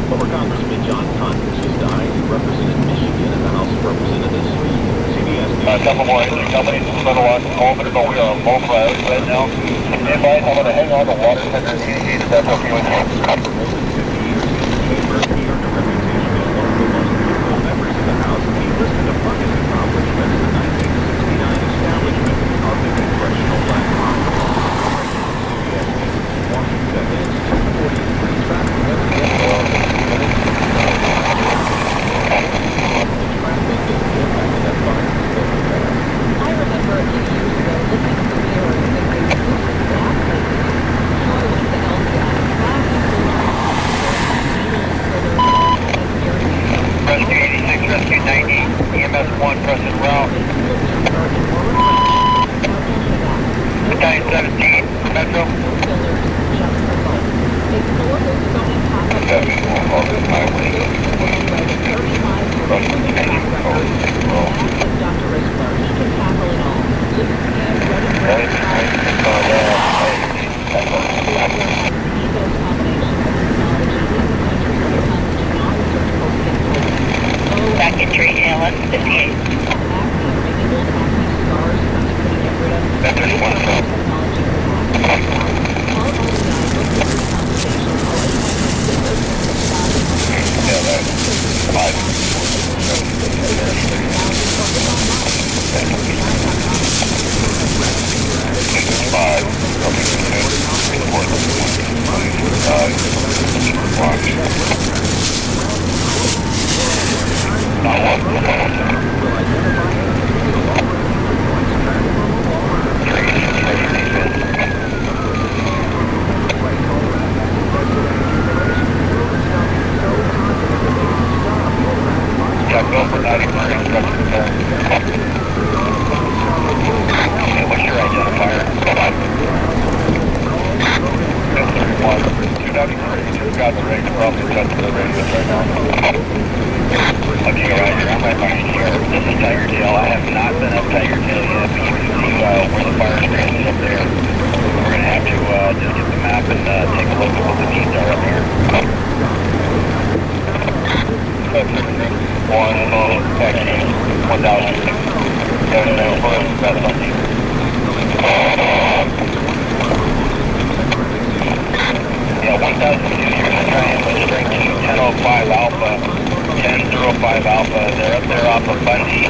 Former Congressman John Conyers has died. He represented Michigan in the House of Representatives. CBS News. A couple more engine companies in front of us over, but we are on low priority right now. Advise, I'm going to hang on to water tender DDG, if that's okay with you. For more than 50 years in the chamber, he earned a reputation as one of the most beautiful members of the House. He listed among his accomplishments the 1969 establishment of the Congressional Black Caucus. CBS News, Washington, it's 2:43 traffic. I remember a few years ago looking at the mirror and thinking, this is ghastly. So I went to LCI. Rescue 86, Rescue 90, EMS 1, pressing route. Battalion 17, Metro. Ignore those phony pop-ups. Dr. Rispler, he can tackle it all. Listen again, red and ethos combination of technology in the country when it comes to non-surgical skin cleaning. Back entry, ALS 58. Acne, wrinkles, acne, scars, something to get rid of. Technology for acne. Call all the guys with this conversation. What's your identifier? 2W32, got the radio, probably touching the radios right now. Okay, Roger, I'm right behind you here. This is Tiger Tail. I have not been up Tiger Tail yet, but you can see where the fire stand is up there. We're going to have to just get the map and take a look at what the needs are up here. 1, taxi, 1,000. Yeah, 1,002, you're going to try and go straight to 1005 Alpha, 1005 Alpha. They're up there off of Bundy,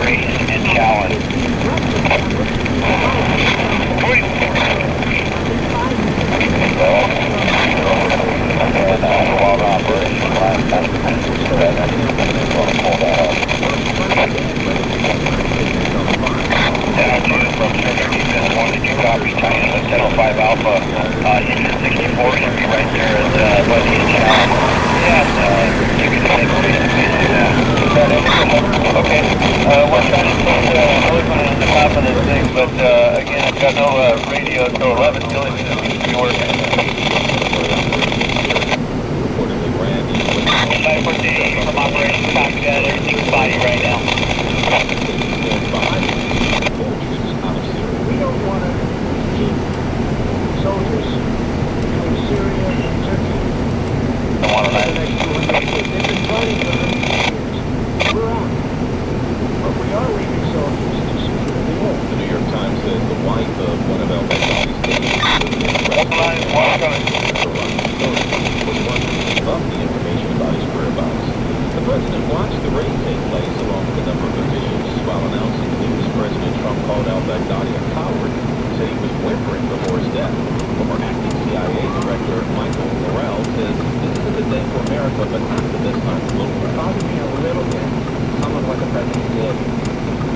Grace, and Challen. Copy, China, 1005 Alpha, engine 64 should be right there at Bundy and Challen. Yeah, you can say okay, we're trying to put equipment on the top of this thing, but again, I've got no radio, so 11 the only thing that seems to be working. Cyber D from operations, copy that, everything's spotty right now. We don't want to keep soldiers between Syria and Turkey. Don't want to land. They've been fighting for 100 years. We're out. But we are leaving soldiers to serve in the war. The New York Times says the wife of one of al-Baghdadi's above the information about his whereabouts. The president watched the raid take place along with a number of officials. While announcing the news, President Trump called al-Baghdadi a coward and said he was whimpering before his death. Former acting CIA Director Michael Morrell says this is a day for America, but not for this time globally. It bothered me a little bit, some of what the president did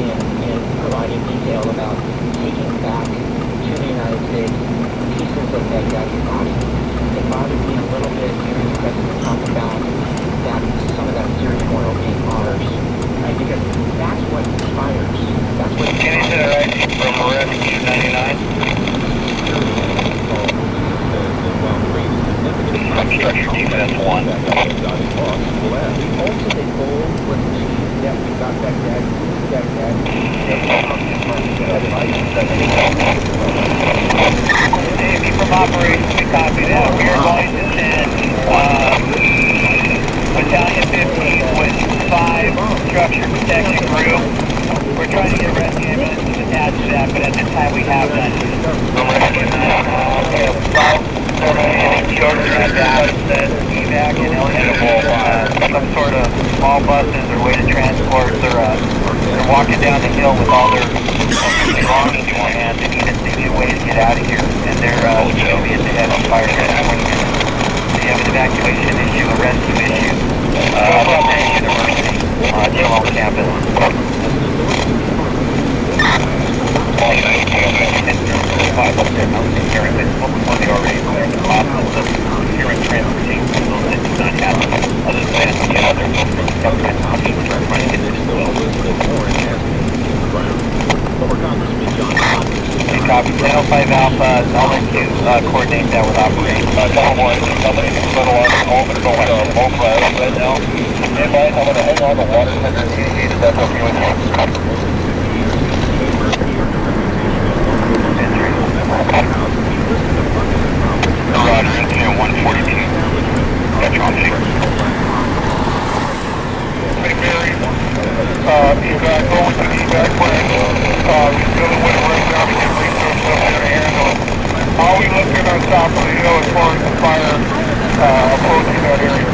in providing detail about taking back to the United States pieces of Baghdadi's body. It bothered me a little bit hearing the president talk about that some of that Syrian oil being ours. Right? Because that's what inspires. That's what Kenny Center ID from Rescue 99. Structure defense 1. also they bold with the that we got Baghdad. Davey from operations, we copy that. We are going to send way to get out of here, and they're moving in to have a fire rescue. They have an evacuation issue, a rescue issue. Up at University, still on campus. Copy 1005 Alpha, I'll let you coordinate that with operations. 1001, somebody can settle on the open door both right now. And guys, I'm going to hang on the water tender community, is that okay with you? Roger, incident 142. That's on me. Hey Mary, evac, going to the evac plan. We're still away right now to get research up there to handle it. How are we looking on top of the hill as far as the fire approaching that area?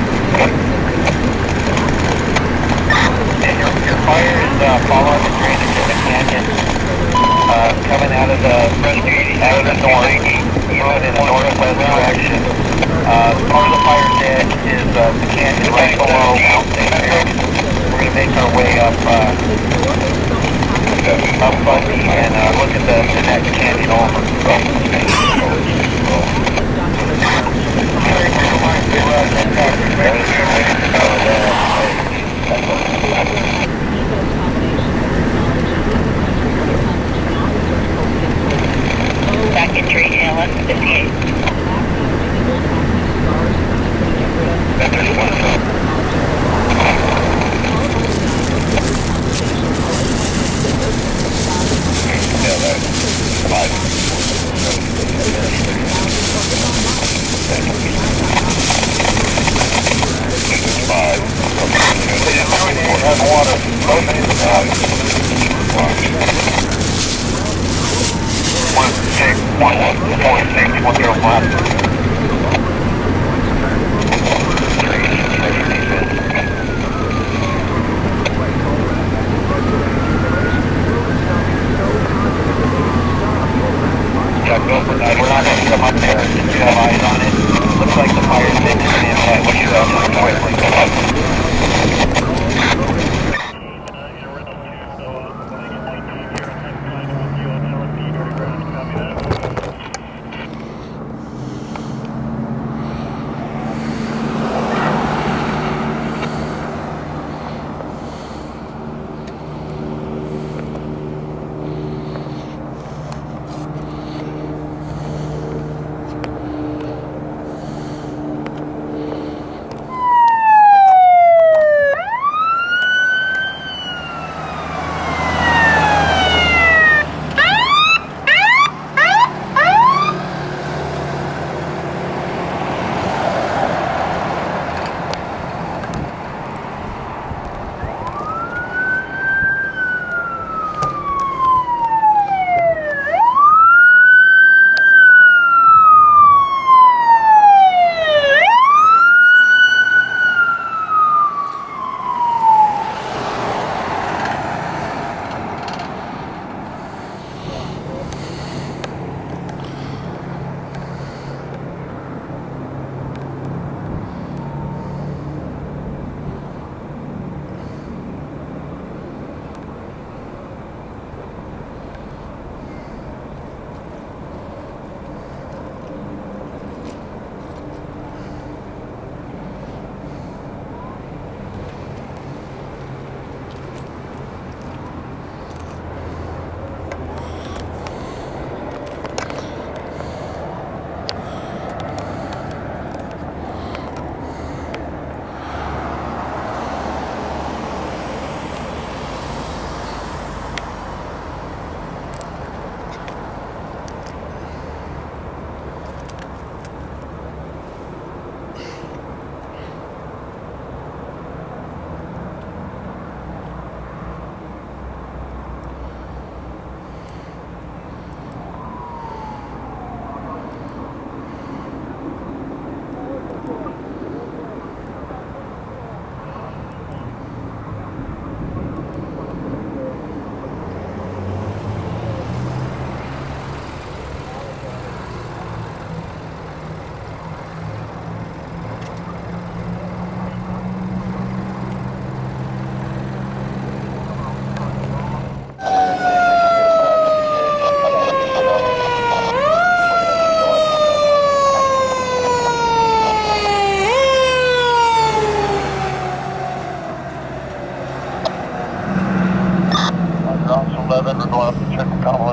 And your fire is following the drainage in the canyon, coming out of the north, moving in the northwest direction. Part of the fire's edge is the canyon right below Mount St. Mary. We're going to make our way up Bundy and look at the next canyon over. Back in tree, Alan, 58. That's just one.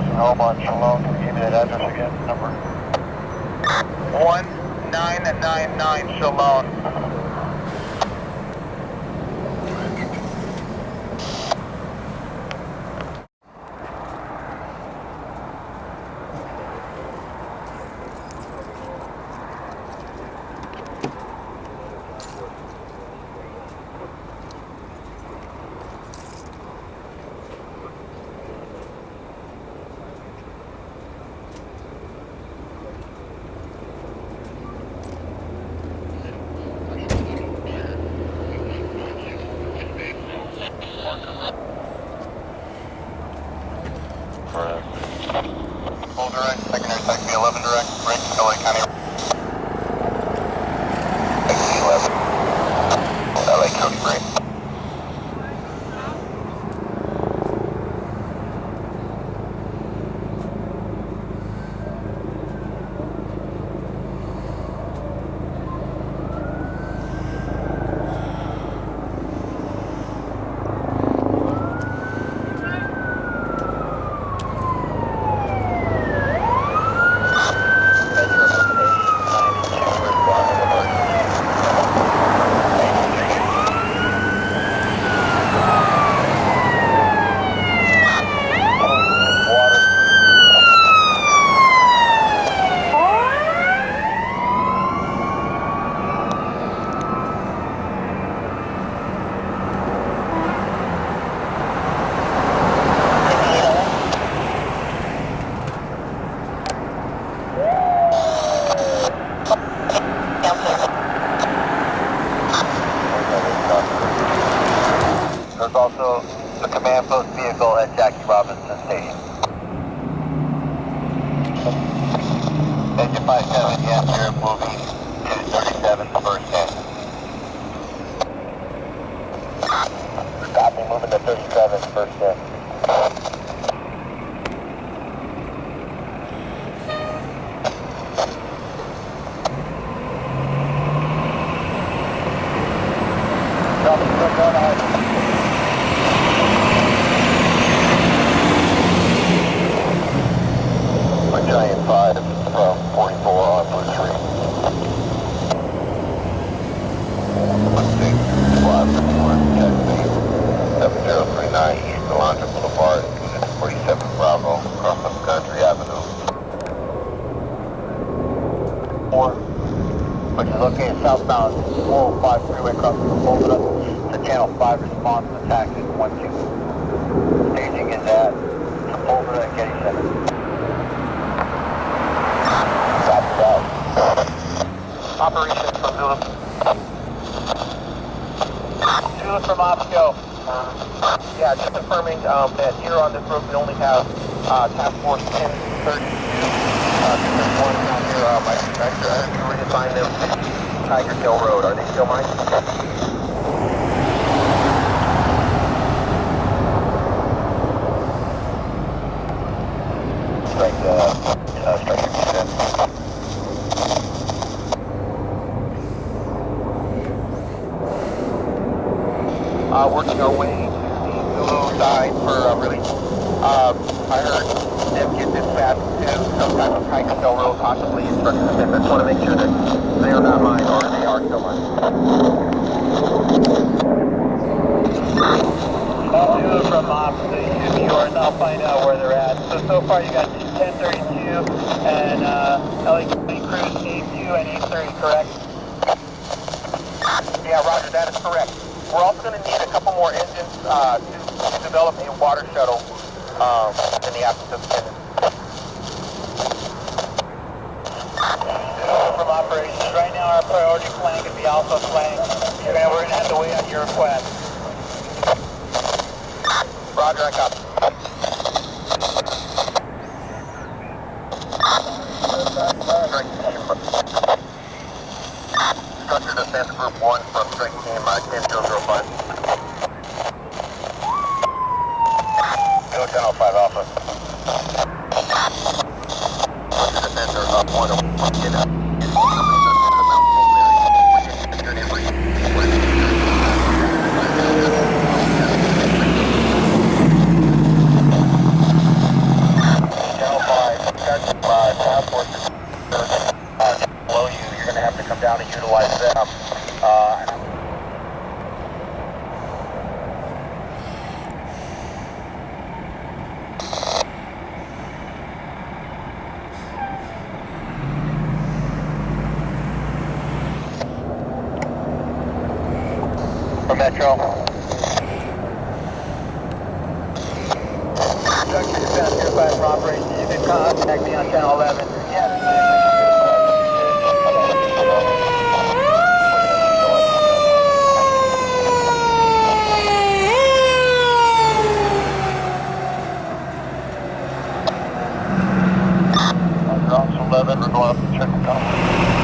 nursing home on Shalom. Can you give me that address again? Number 1999 Shalom. Full direct, secondary taxi 11 direct, break LA County. Taxi 11, LA County break. There's also the command post vehicle at Jackie Robinson Station. Engine 57, yes, you're moving to 37 first end. Copy, moving to 37 first end. Giant 5 from 44 on Blue Tree. 1651, Texas, 7039 East Alondra Boulevard, Unit 47 Bravo, across from Country Avenue. 4, which is located southbound 405 Freeway across from Sepulveda to Channel 5 response to taxi 12. Staging is at Sepulveda and Getty Center. Operation from Zulu. Zulu from Moscow. Yeah, just confirming that here on this road we only have Task Force 1032. There's one down here, my inspector. I have to reassign them to Tiger Tail Road. Are they still mine? Strike your descent. Working our way to the Zulu side for release. I heard them get dispatched to some type of Tiger Tail Road, possibly instructing them. I just want to make sure that they are not mine or they are still mine. Zulu from Ops, the yours. I'll find out where they're at. So far you got 1032 and LA County Cruise 82 and 830, correct? Yeah, Roger, that is correct. We're also going to need a couple more engines to develop a water shuttle in the absence of engines. From operations, right now our priority flank is the alpha flank. And we're going to have to wait on your request. Roger, I copy. Structure Defense Group 1 from Strike Team 10005. Go Channel 5 Alpha. Structure Defender up 1 get up. how to utilize them. For Metro. Structure defense, your fire operations. You can contact me on channel 11. Officer 11, we're going up to check the company.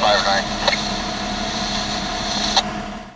Fire